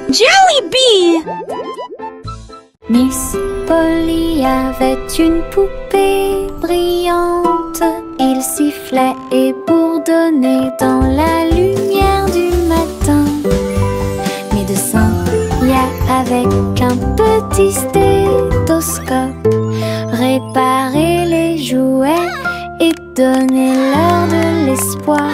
Jollibee! Miss Polly avait une poupée brillante. Il sifflait et bourdonnait dans la lumière du matin. Médecin, avec un petit stéthoscope, réparer les jouets et donner-leur de l'espoir.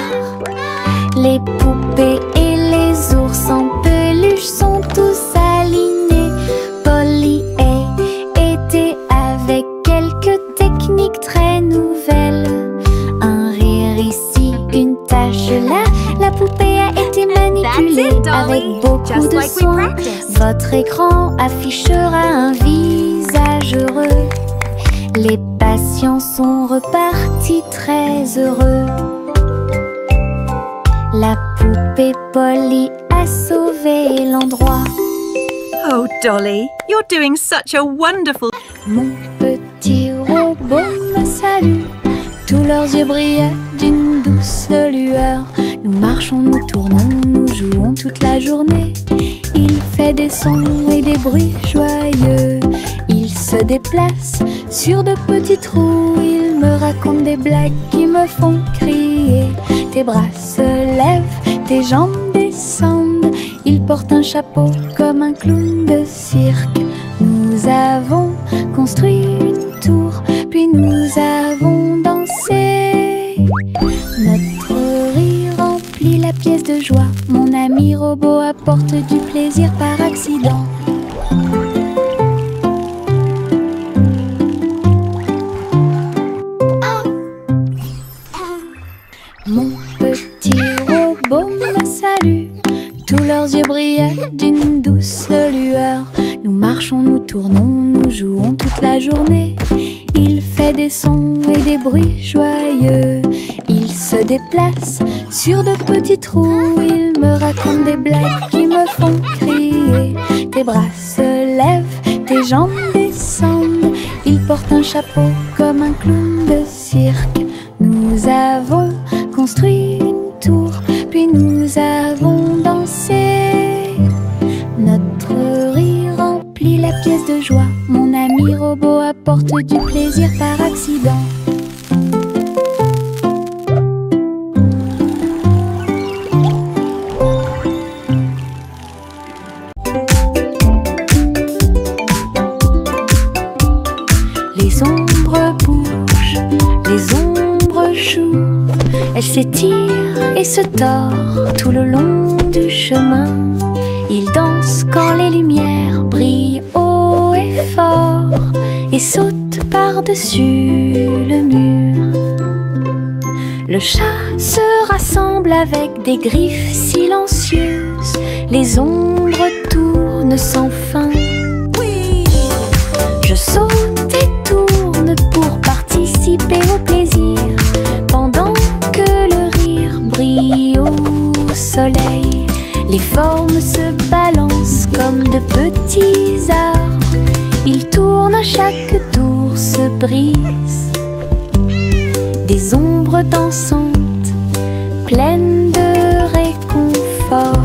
Les poupées et les ours en peluche sont tous alignés. Polly était avec quelques techniques très nouvelles. Un rire ici, une tache là. La poupée a été manipulée avec beaucoup de soin. Votre écran affichera un visage heureux. Les patients sont repartis très heureux. La poupée Polly a sauvé l'endroit. Oh, Dolly, you're doing such a wonderful... Mon petit robot me salue. Tous leurs yeux brillaient d'une douce lueur. Nous marchons, nous tournons, nous jouons toute la journée. Il fait des sons et des bruits joyeux. Il se déplace sur de petits trous. Il me raconte des blagues qui me font crier. Tes bras se lèvent, tes jambes descendent. Il porte un chapeau comme un clown de cirque. Nous avons construit une tour, puis nous avons dansé. Notre rire remplit la pièce de joie. Mon ami robot apporte du plaisir par accident. Mon petit robot me salue. Tous leurs yeux brillaient d'une douce lueur. Nous marchons, nous tournons, nous jouons toute la journée. Il fait des sons et des bruits joyeux. Il se déplace sur de petits trous. Il me raconte des blagues qui me font crier. Tes bras se lèvent, tes jambes descendent. Il porte un chapeau comme un clown de cirque. Nous avons construit une tour, puis nous avons dansé. Notre rire remplit la pièce de joie. Mon ami robot apporte du plaisir par accident. Les ombres bougent, les ombres jouent. Elles s'étirent et se tordent tout le long du chemin. Ils dansent quand les lumières brillent haut et fort et sautent par-dessus le mur. Le chat se rassemble avec des griffes silencieuses. Les ombres tournent sans fin. Je saute et tourne pour participer au plaisir, pendant que le rire brille au soleil. Les formes se balancent comme de petits arbres. Ils tournent à chaque tour, se brisent. Des ombres dansantes, pleines de réconfort.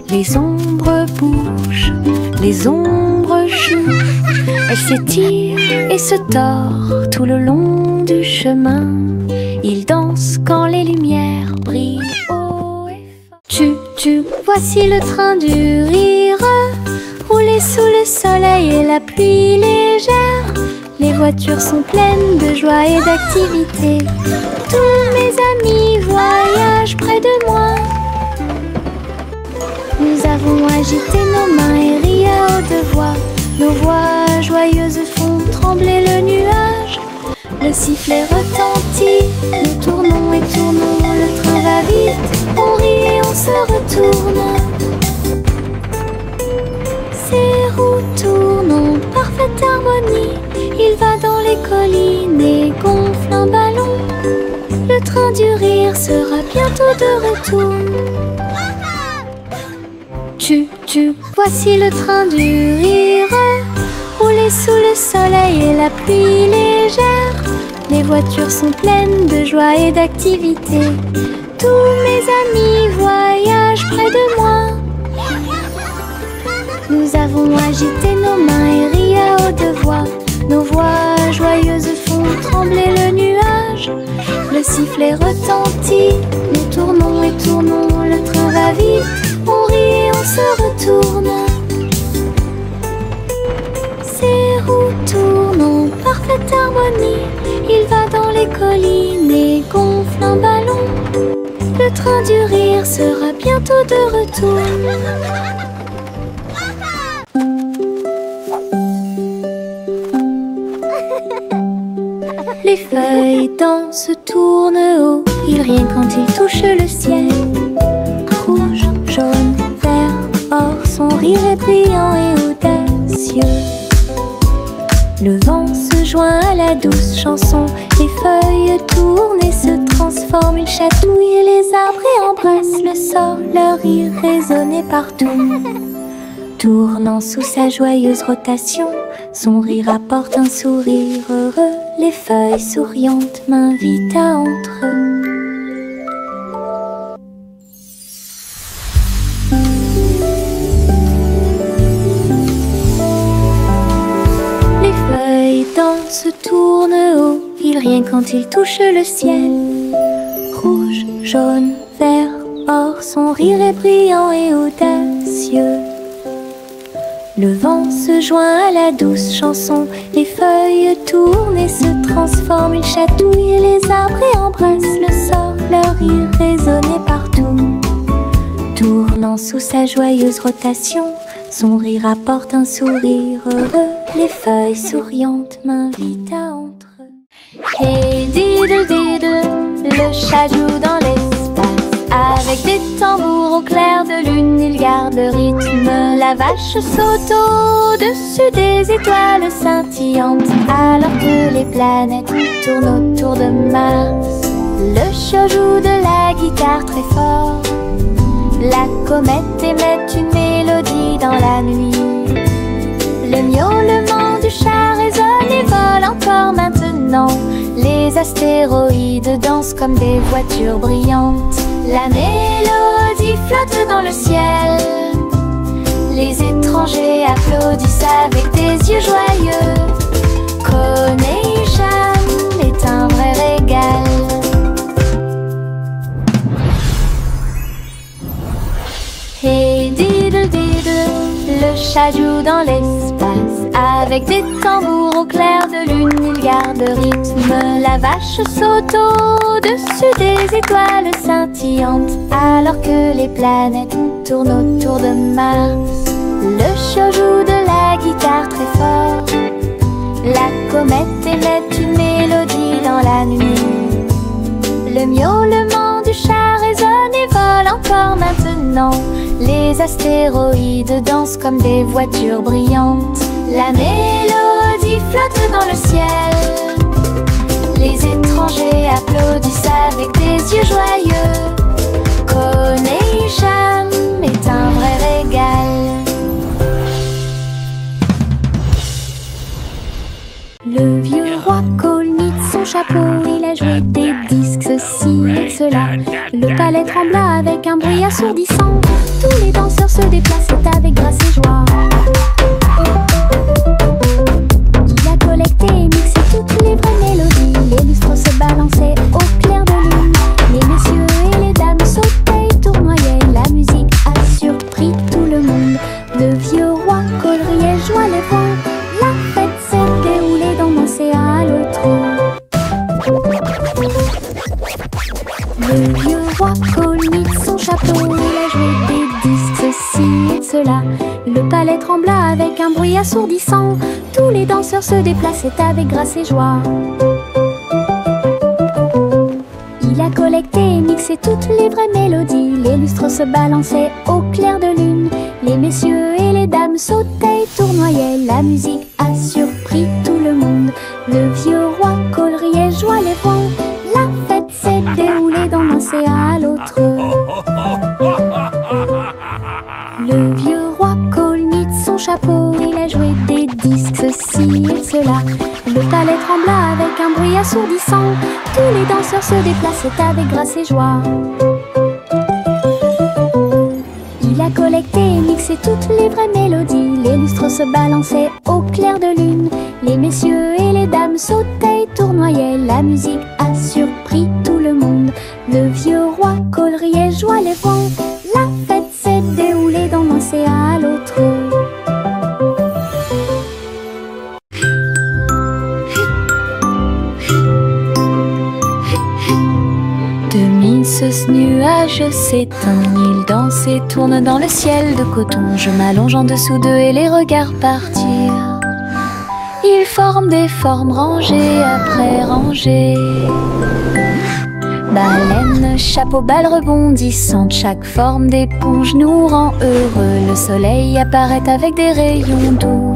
Les ombres bougent, les ombres jouent. Elles s'étirent et se tordent tout le long du chemin. Ils dansent quand les lumières brillent haut et fort. Voici le train du rire, rouler sous le soleil et la pluie légère. Les voitures sont pleines de joie et d'activité. Tous mes amis voyagent près de moi. Nous avons agité nos mains et ri à haute voix. Nos voix joyeuses font trembler le nuage. Le sifflet retentit, nous tournons et tournons. Le train va vite, on rit et on se retourne. Ces roues tournent en parfaite harmonie. Il va dans les collines et gonfle un ballon. Le train du rire sera bientôt de retour. Voici le train du rire, rouler sous le soleil et la pluie légère. Les voitures sont pleines de joie et d'activité. Tous mes amis voyagent près de moi. Nous avons agité nos mains et ri à haute voix. Nos voix joyeuses font trembler le nuage. Le sifflet retentit, nous tournons et tournons. Le train va vite, on rit et on se retourne. Ces roues tournent en parfaite harmonie. Il va dans les collines et gonfle un ballon. Le train du rire sera bientôt de retour. Les feuilles dansent, tournent haut. Ils rient quand ils touchent le ciel. Rouge, jaune, vert, or, son rire est brillant et audacieux. Le vent se joint à la douce chanson. Les feuilles tournent et se transforment. Ils chatouillent les arbres et embrassent le sol. Leur rire résonnait partout. Tournant sous sa joyeuse rotation, son rire apporte un sourire heureux. Les feuilles souriantes m'invitent à entrer. Les feuilles dansent, tournent haut. Ils rient quand ils touchent le ciel. Rouge, jaune, vert, or, son rire est brillant et audacieux. Le vent se joint à la douce chanson. Les feuilles tournent et se transforment. Ils chatouillent les arbres et embrassent le sol. Leur rire résonnait partout. Tournant sous sa joyeuse rotation, son rire apporte un sourire heureux. Les feuilles souriantes m'invitent à entrer. Hey diddle diddle, le chat joue dans l'espace. Avec des tambours au clair de lune, il garde le rythme. La vache saute au-dessus des étoiles scintillantes, alors que les planètes tournent autour de Mars. Le chat joue de la guitare très fort. La comète émet une mélodie dans la nuit. Le miaulement du chat résonne et vole encore maintenant. Les astéroïdes dansent comme des voitures brillantes. La mélodie flotte dans le ciel. Les étrangers applaudissent avec des yeux joyeux. Connection est un vrai régal. Hey diddle diddle, le chat joue dans l'espace. Avec des tambours au clair de lune, il garde le rythme. La vache saute au-dessus des étoiles scintillantes, alors que les planètes tournent autour de Mars. Le chat joue de la guitare très fort. La comète émet une mélodie dans la nuit. Le miaulement du chat résonne et vole encore maintenant. Les astéroïdes dansent comme des voitures brillantes. La mélodie flotte dans le ciel. Les étrangers applaudissent avec des yeux joyeux. Connection est un vrai régal. Le vieux roi Colnit son chapeau, il a joué des disques ceci et cela. Le palais trembla avec un bruit assourdissant. Tous les danseurs se déplaçaient avec grâce et joie. Il a collecté et mixé toutes les vraies mélodies. Les lustres se balançaient au clair de lune. Les messieurs et les dames sautaient et tournoyaient. La musique a surpris tout le monde. Le vieux roi Cole riait, joie les voix. La fête s'est déroulée dans l'océan à l'autre. Le vieux roi Colnit son chapeau, il a joué des disques ceci et cela. Le palais trembla avec un bruit assourdissant. Tous les danseurs se déplaçaient avec grâce et joie. Il a collecté et mixé toutes les vraies mélodies. Les lustres se balançaient au clair de lune. Les messieurs et les dames sautaient et tournoyaient. La musique a surpris tout le monde. Le vieux roi Cole riait, joie les voix. La fête s'est déroulée dans l'océan à l'autre. Le vieux roi Colnit son chapeau, il a joué des disques ceci et cela. Le palais trembla avec un bruit assourdissant. Tous les danseurs se déplaçaient avec grâce et joie. Il a collecté et mixé toutes les vraies mélodies. Les lustres se balançaient au clair de lune. Les messieurs et les dames sautaient et tournoyaient. La musique a surpris tout le monde. Le vieux roi coleriait, joie les vents. La fête s'est déroulée d'un océan à l'autre. Ce nuage s'éteint, il danse et tourne dans le ciel de coton. Je m'allonge en dessous d'eux et les regarde partir. Ils forment des formes rangées après rangées. Baleine, chapeau, balle rebondissante, chaque forme d'éponge nous rend heureux. Le soleil apparaît avec des rayons doux,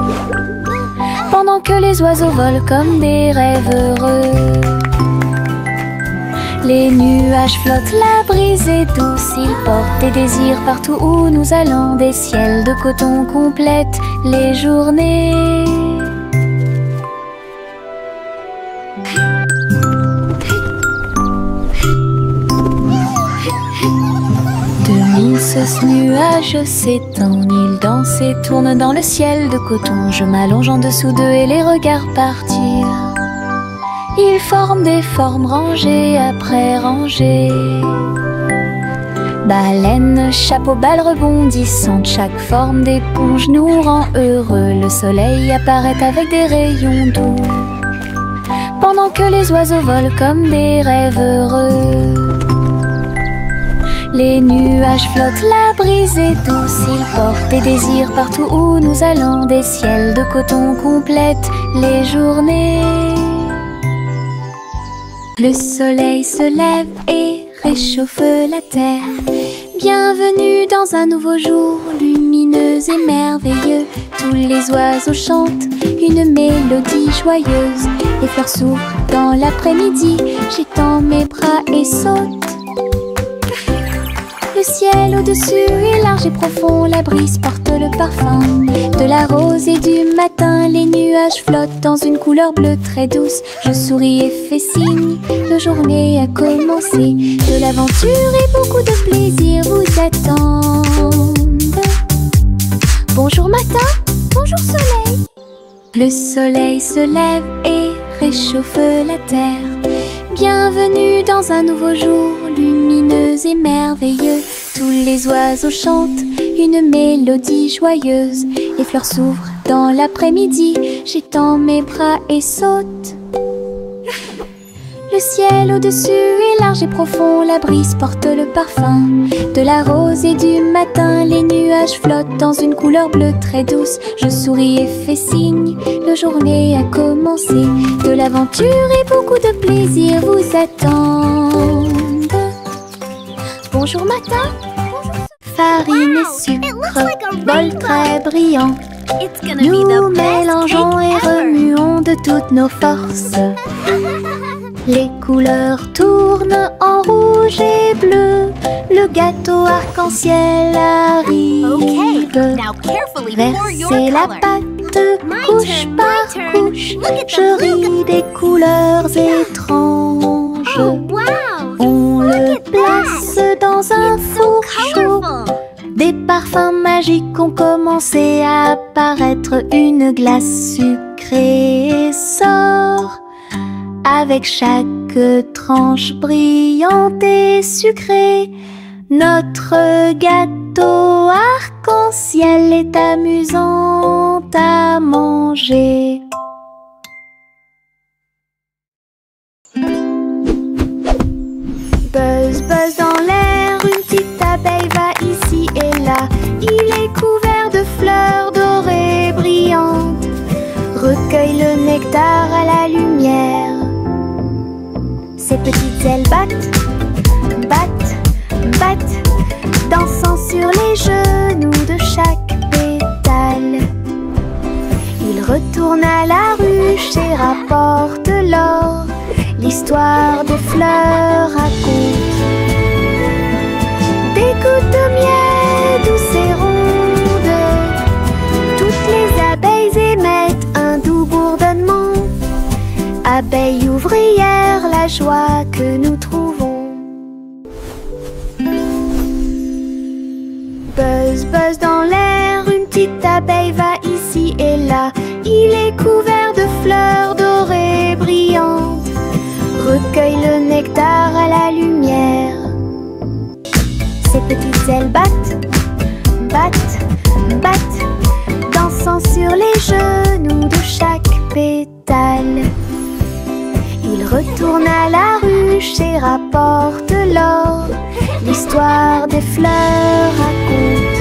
pendant que les oiseaux volent comme des rêves heureux. Les nuages flottent, la brise est douce, ils portent des désirs partout où nous allons. Des ciels de coton complètent les journées. Ce nuage s'étend, il danse et tourne dans le ciel de coton. Je m'allonge en dessous d'eux et les regarde partir. Ils forment des formes rangées après rangées. Baleine, chapeau, balle rebondissante, chaque forme d'éponge nous rend heureux. Le soleil apparaît avec des rayons doux, pendant que les oiseaux volent comme des rêves heureux. Les nuages flottent, la brise est douce, ils portent des désirs partout où nous allons. Des ciels de coton complètent les journées. Le soleil se lève et réchauffe la terre. Bienvenue dans un nouveau jour, lumineux et merveilleux. Tous les oiseaux chantent une mélodie joyeuse. Les fleurs s'ouvrent dans l'après-midi, j'étends mes bras et saute. Le ciel au-dessus est large et profond, la brise porte le parfum de la rose et du matin. Les nuages flottent dans une couleur bleue très douce. Je souris et fais signe, la journée a commencé. De l'aventure et beaucoup de plaisir vous attendent. Bonjour matin, bonjour soleil. Le soleil se lève et réchauffe la terre. Bienvenue dans un nouveau jour, lumineux et merveilleux. Tous les oiseaux chantent une mélodie joyeuse. Les fleurs s'ouvrent dans l'après-midi, j'étends mes bras et saute. Le ciel au-dessus est large et profond, la brise porte le parfum de la rose et du matin. Les nuages flottent dans une couleur bleue très douce. Je souris et fais signe, la journée a commencé. De l'aventure et beaucoup de plaisir vous attendent. Bonjour matin, farine et sucre, bol très brillant. Nous mélangeons et remuons de toutes nos forces. Les couleurs tournent en rouge et bleu. Le gâteau arc-en-ciel arrive. Versez la pâte couche par couche. Je ris des couleurs étranges. On le place dans un four chaud. Des parfums magiques ont commencé à apparaître. Une glace sucrée sort avec chaque tranche brillante et sucrée. Notre gâteau arc-en-ciel est amusant à manger. Buzz, buzz dans l'air, une petite abeille va ici et là. Il est couvert de fleurs dorées brillantes. Recueille le nectar à la lumière. Ses petites ailes battent, battent, battent, dansant sur les genoux de chaque pétale. Il retourne à la ruche et rapporte l'or. L'histoire des fleurs raconte des gouttes de miel douces et rondes. Toutes les abeilles émettent un doux bourdonnement. Abeille ouvrière, la joie que nous trouvons. Buzz, buzz dans l'air, une petite abeille va ici et là. Il est couvert de fleurs dorées brillantes. Recueille le nectar à la lumière. Ses petites ailes battent, battent, battent, dansant sur les genoux de chaque pétale. Il retourne à la ruche et rapporte l'or. L'histoire des fleurs raconte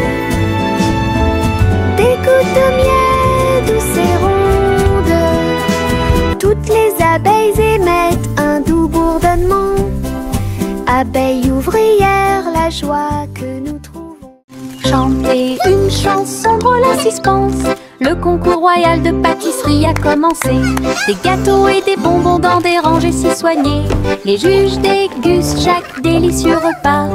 des gouttes de miel douces et rondes. Toutes les abeilles émettent un doux bourdonnement. Abeille ouvrière, la joie que nous trouvons. Chanter une chanson drôle à suspense. Le concours royal de pâtisserie a commencé. Des gâteaux et des bonbons dans des rangées si soignées. Les juges dégustent chaque délicieux repas.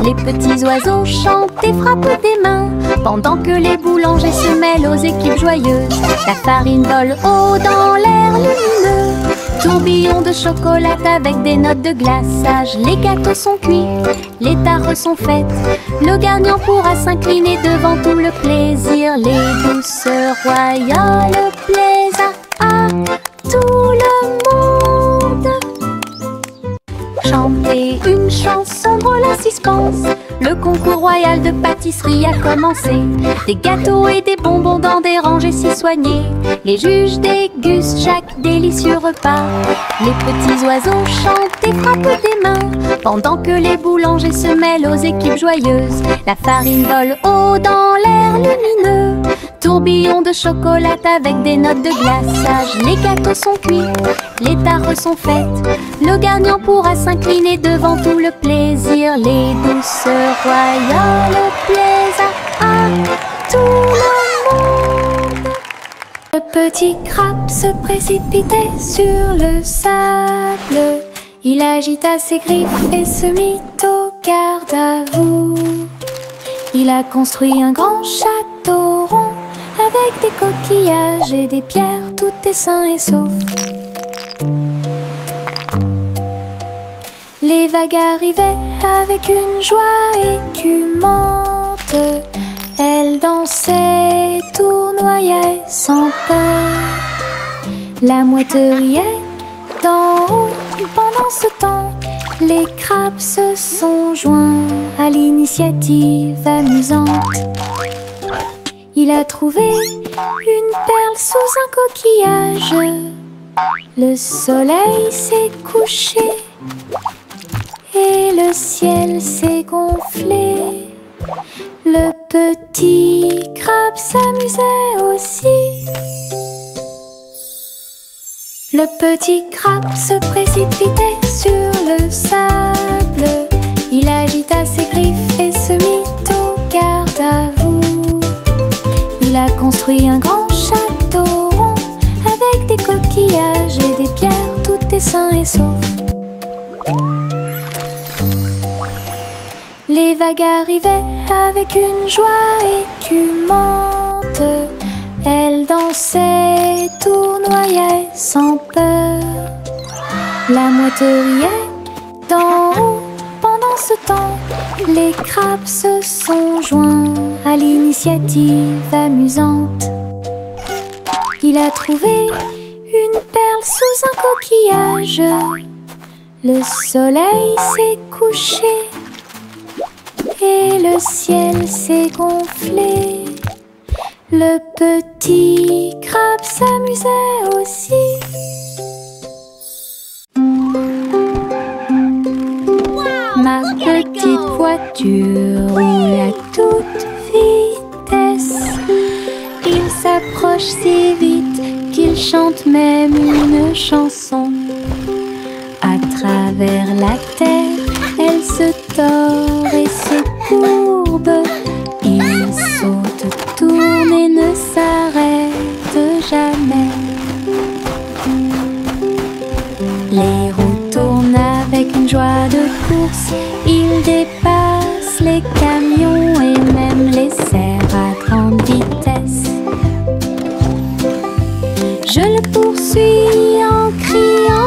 Les petits oiseaux chantent et frappent des mains, pendant que les boulangers se mêlent aux équipes joyeuses. La farine vole haut dans l'air lumineux. Tourbillon de chocolat avec des notes de glaçage. Les gâteaux sont cuits, les tares sont faites. Le gagnant pourra s'incliner devant tout le plaisir. Les douces royales plaisent à tout le monde. Chanter une chanson drôle à suspense. Le concours royal de pâtisserie a commencé. Des gâteaux et des bonbons dans des rangées si soignées. Les juges dégustent chaque délicieux repas. Les petits oiseaux chantent et frappent des mains, pendant que les boulangers se mêlent aux équipes joyeuses. La farine vole haut dans l'air lumineux. Tourbillon de chocolat avec des notes de glaçage. Les gâteaux sont cuits, les tares sont faites. Le gagnant pourra s'incliner devant tout le plaisir. Les douces royales plaisent à tout le monde. Le petit crabe se précipitait sur le sable. Il agita ses griffes et se mit au garde à vous. Il a construit un grand château rond avec des coquillages et des pierres, tout est sain et sauf. Les vagues arrivaient avec une joie écumante. Elles dansaient, tournoyaient sans peur. La mouette riait d'en haut. Pendant ce temps, les crabes se sont joints à l'initiative amusante. Il a trouvé une perle sous un coquillage. Le soleil s'est couché et le ciel s'est gonflé. Le petit crabe s'amusait aussi. Le petit crabe se précipitait sur le sable. Il agita ses griffes et se mit au garde à vous. Il a construit un grand château rond avec des coquillages et des pierres, tout est sain et sauf. Les vagues arrivaient avec une joie écumante. Elles dansaient, tournoyaient sans peur. La mouette riait d'en haut. Pendant ce temps, les crabes se sont joints à l'initiative amusante. Il a trouvé une perle sous un coquillage. Le soleil s'est couché et le ciel s'est gonflé. Le petit crabe s'amusait aussi. Ma petite voiture roule à toute vitesse. Il s'approche si vite qu'il chante même une chanson. À travers la terre, elle se tord et se courbe. Il saute, tourne et ne s'arrête jamais. Les roues tournent avec une joie de course. Il dépasse les camions et même les serre à grande vitesse. Je le poursuis en criant.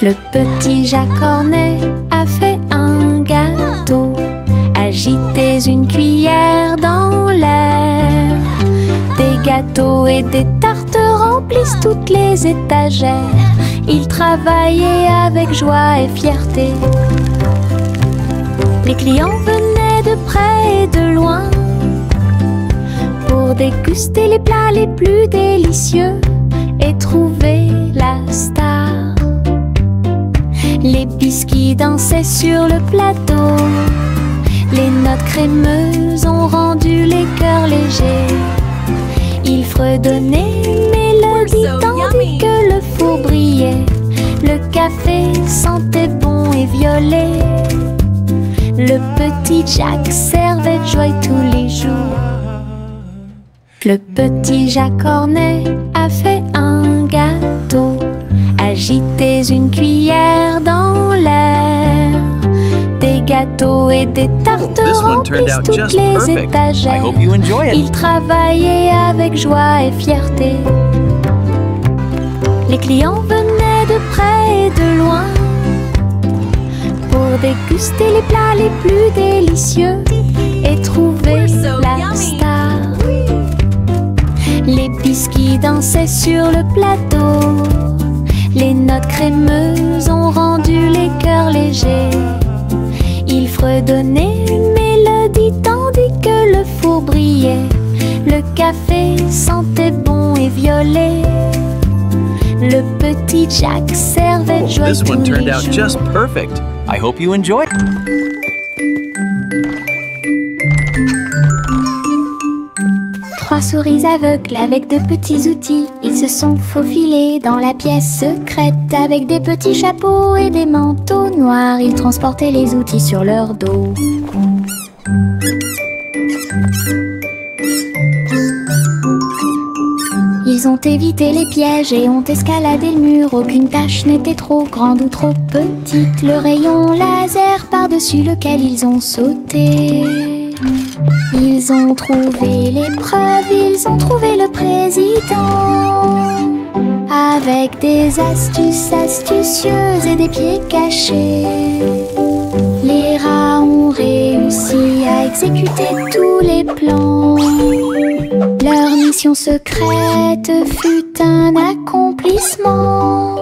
Le petit Jacques Cornet a fait un gâteau. Agitez une cuillère dans l'air. Des gâteaux et des tartes remplissent toutes les étagères. Il travaillait avec joie et fierté. Les clients venaient de près et de loin pour déguster les plats les plus délicieux et trouver la star. Les biscuits dansaient sur le plateau. Les notes crémeuses ont rendu les cœurs légers. Ils fredonnaient une mélodie tandis que le four brillait. Le café sentait bon et violet. Le petit Jacques servait de joie tous les jours. Le petit Jacques Cornet a fait un gâteau. Agitez une cuillère dans l'air. Des gâteaux et des tartes remplissent toutes les étagères. Il travaillait avec joie et fierté. Les clients venaient de près et de loin pour déguster les plats les plus délicieux et trouver la star. Les biscuits dansaient sur le plateau. Les notes crémeuses ont rendu les cœurs légers. Il fredonnait une mélodie tandis que le four brillait. Le café sentait bon et violet. Le petit Jacques servait de joie tous les jours. Just perfect. I hope you enjoy. Trois souris aveugles avec de petits outils. Ils se sont faufilés dans la pièce secrète. Avec des petits chapeaux et des manteaux noirs, ils transportaient les outils sur leur dos. Ils ont évité les pièges et ont escaladé le mur. Aucune tâche n'était trop grande ou trop petite. Le rayon laser par-dessus lequel ils ont sauté. Ils ont trouvé l'épreuve, ils ont trouvé le président. Avec des astuces astucieuses et des pieds cachés, les rats ont réussi à exécuter tous les plans. Leur mission secrète fut un accomplissement.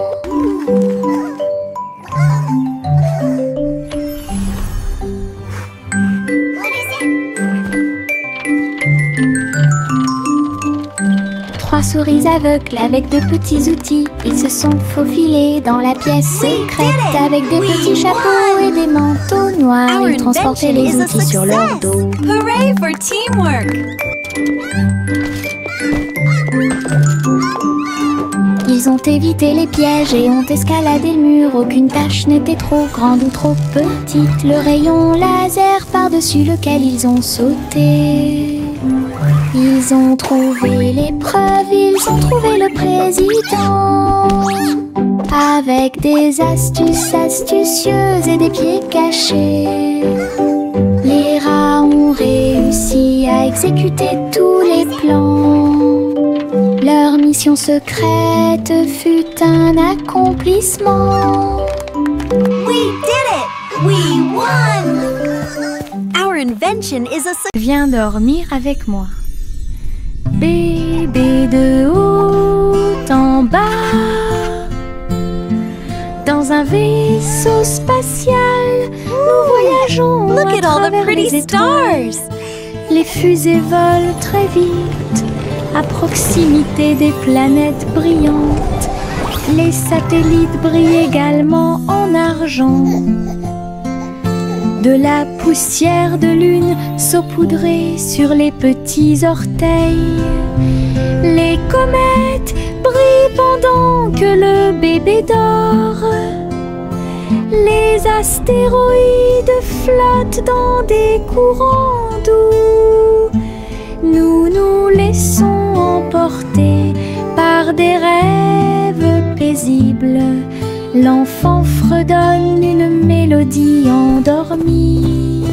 Trois souris aveugles avec de petits outils. Ils se sont faufilés dans la pièce secrète. Avec des petits chapeaux et des manteaux noirs, ils transportaient les outils sur leur dos. Hooray for teamwork! Ils ont évité les pièges et ont escaladé le mur. Aucune tâche n'était trop grande ou trop petite. Le rayon laser par-dessus lequel ils ont sauté. Ils ont trouvé l'épreuve, ils ont trouvé le président. Avec des astuces astucieuses et des pieds cachés, les rats ont réussi à exécuter tous les plans. Leur mission secrète fut un accomplissement. We did it! We won! Our invention is a success. Viens dormir avec moi. Bébé de haut en bas, dans un vaisseau spatial, nous voyageons Look à at all the travers pretty les étoiles. stars! Les fusées volent très vite, à proximité des planètes brillantes. Les satellites brillent également en argent. De la poussière de lune saupoudrée sur les petits orteils. Les comètes brillent pendant que le bébé dort. Les astéroïdes flottent dans des courants doux. Nous nous laissons emporter par des rêves paisibles. L'enfant fredonne une mélodie endormie,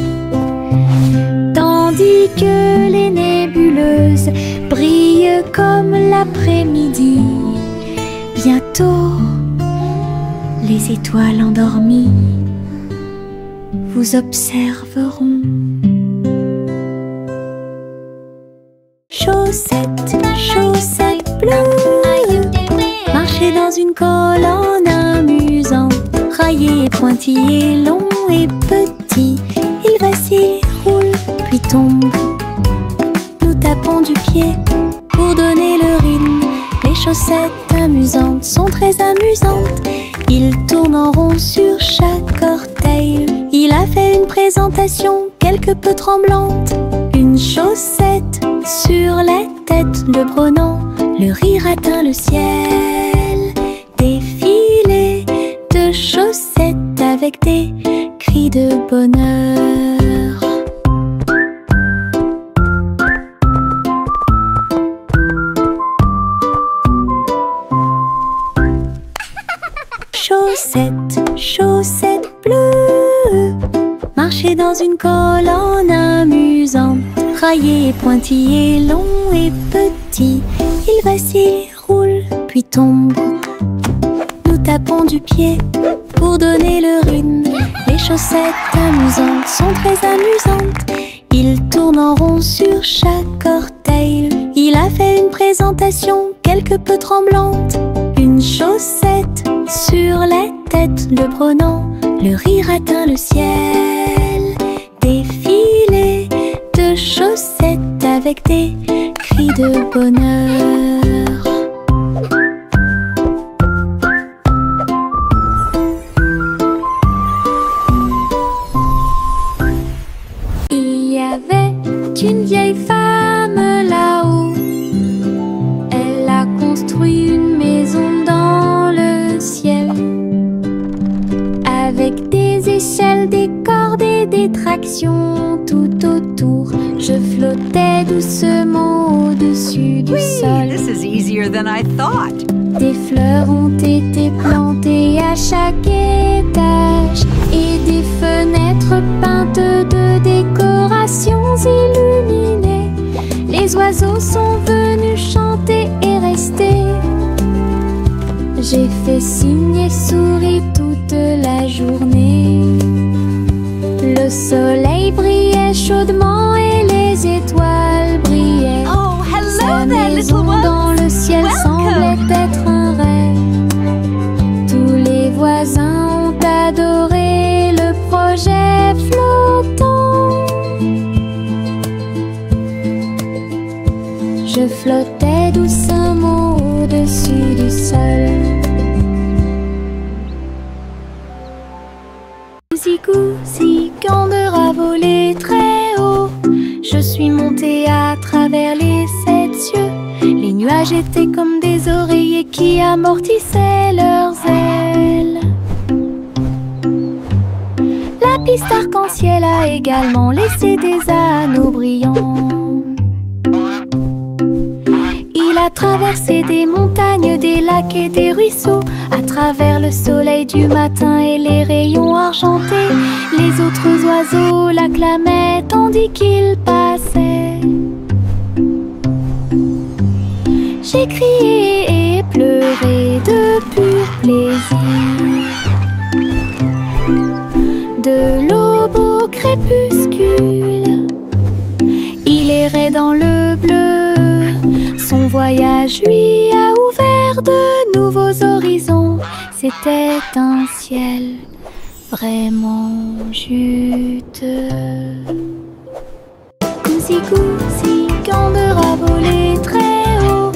tandis que les nébuleuses brillent comme l'après-midi. Bientôt, Les étoiles endormies vous observeront. Chaussettes, chaussettes bleues, marchez dans une colonne amusante. Raillé, pointillé, long et petit, il vacille, roule, puis tombe. Nous tapons du pied pour donner le rythme. Les chaussettes amusantes sont très amusantes. Il tourne en rond sur chaque orteil. Il a fait une présentation quelque peu tremblante. Une chaussette sur la tête le prenant. Le rire atteint le ciel. Défilé de chaussettes avec des cris de bonheur. Chaussettes, chaussettes bleues, marchez dans une colonne amusante. Raillé, pointillé, long et petit, il vacille, roule, puis tombe. Nous tapons du pied pour donner le rythme. Les chaussettes amusantes sont très amusantes. Il tourne en rond sur chaque orteil. Il a fait une présentation quelque peu tremblante. Une chaussette sur la tête le prenant. Le rire atteint le ciel. Défilé de chaussettes avec des cris de bonheur. Il y avait une vieille femme là-haut. Elle a construit une maison dans le ciel, avec des échelles, des cordes et des tractions tout autour. Je flottais doucement au-dessus du sol. This is easier than I thought. Des fleurs ont été plantées à chaque étage et des fenêtres peintes de décorations illuminées. Les oiseaux sont venus chanter et rester. J'ai fait signe et souri toute la journée. Le soleil brillait chaudement et les étoiles brillaient. Oh, Sa hello there, maison little dans ones. le ciel semblait être un rêve. Tous les voisins ont adoré le projet flottant. Je flottais doucement au-dessus du sol. Goosey Gander a volé très haut. Je suis montée à travers les 7 cieux. Les nuages étaient comme des oreillers qui amortissaient leurs ailes. La piste arc-en-ciel a également laissé des anneaux brillants. Il a traversé des montagnes, des lacs et des ruisseaux, à travers le soleil du matin et les rayons argentés. Les autres oiseaux l'acclamaient tandis qu'il passait. J'ai crié et pleuré de pur plaisir. De l'aube au crépuscule, il errait dans le bleu. Son voyage lui a ouvert de nouveaux horizons. C'était un ciel vraiment juteux. Goosey Gander a volé très haut.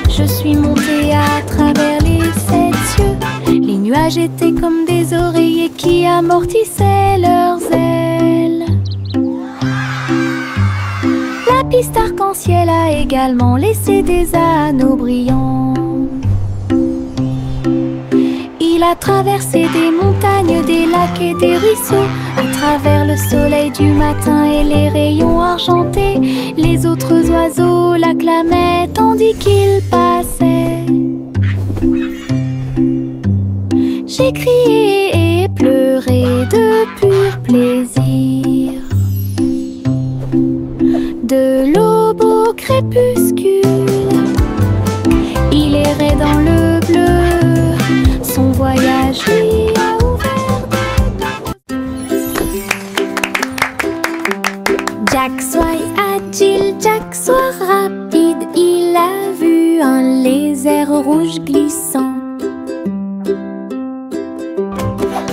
Je suis montée à travers les 7 cieux. Les nuages étaient comme des oreillers qui amortissaient leurs ailes. La piste arc-en-ciel a également laissé des anneaux brillants. Il a traversé des montagnes, des lacs et des ruisseaux, à travers le soleil du matin et les rayons argentés. Les autres oiseaux l'acclamaient tandis qu'il passait. J'ai crié et pleuré de pur plaisir. De l'aube au crépuscule, il errait dans le bleu. Son voyage lui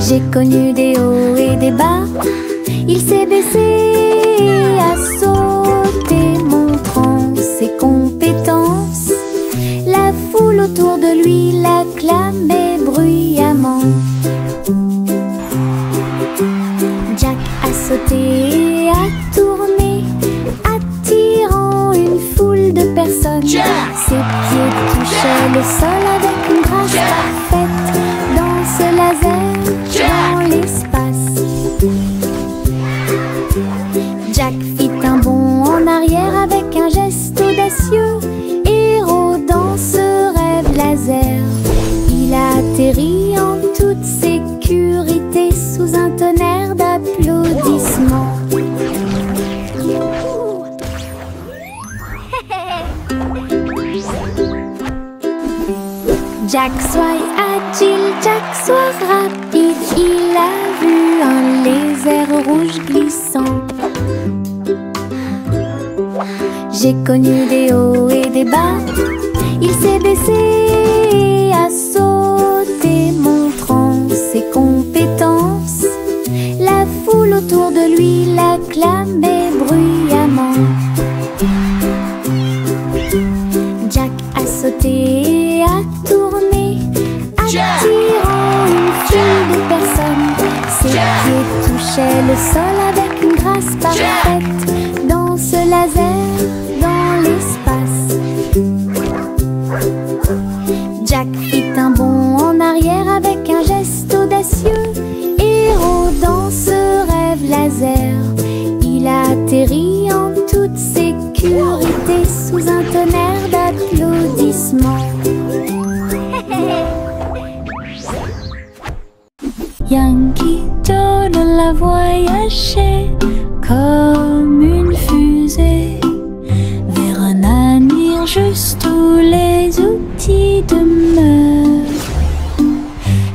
J'ai connu des hauts et des bas. Il s'est baissé, a sauté, montrant ses compétences. La foule autour de lui l'acclamait bruyamment. Jack a sauté et a tourné, attirant une foule de personnes. Ses pieds touchaient le sol avec une grâce parfaite. Danse laser dans l'espace. Jack fit un bond en arrière avec un geste audacieux. Héros dans ce rêve laser. Il a atterri en toute sécurité sous un tonnerre d'applaudissements. Jack soit agile, Jack soit rapide. Il a vu un lézard rouge glissant. J'ai connu des hauts et des bas. Il s'est baissé, a sauté, montrant ses compétences. La foule autour de lui l'acclamait bruyamment. Jack a sauté et a tourné, attirant une foule de personnes. Ses pieds touchaient le sol avec une grâce parfaite. Danse laser dans l'espace. Jack fit un bond en arrière avec un geste audacieux. Héros dans ce rêve laser. Il a atterri en toute sécurité sous un tonnerre d'applaudissements. Yankee Doodle a voyagé comme une fusée vers un avenir juste où les outils demeurent.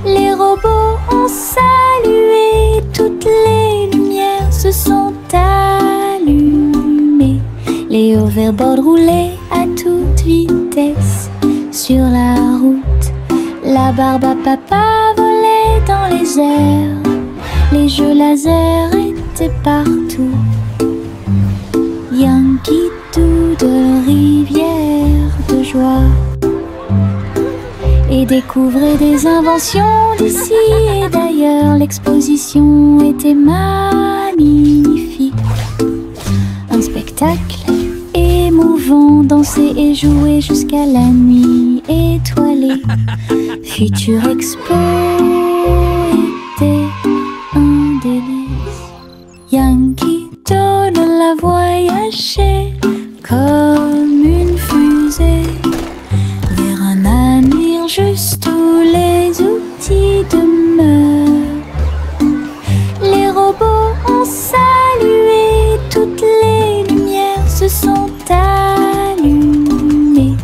Les robots ont salué, toutes les lumières se sont allumées. Les hoverboards roulaient à toute vitesse sur la route. La barbe à papa volait dans les airs. Les jeux laser étaient partout. Yankee Doodle, rivière de joie. Et découvrait des inventions d'ici et d'ailleurs. L'exposition était magnifique. Un spectacle émouvant, danser et jouer jusqu'à la nuit étoilée. Future Expo était un délice. Yankee Doodle a voyagé comme une fusée vers un avenir juste où les outils demeurent. Les robots ont salué, toutes les lumières se sont allumées.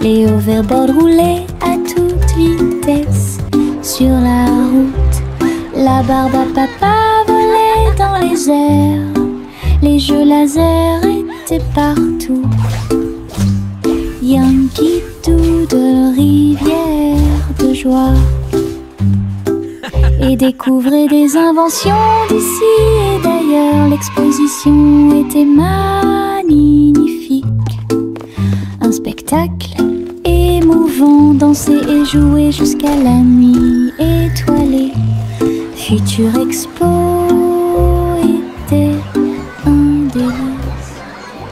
Les hoverboards roulaient à toute vitesse sur la route. La barbe à papa volait dans les airs. Les jeux laser étaient partout. Yankee Doodle, rivière de joie. Et découvrait des inventions d'ici et d'ailleurs. L'exposition était magnifique. Un spectacle émouvant, danser et jouer jusqu'à la nuit étoilée. Future Expo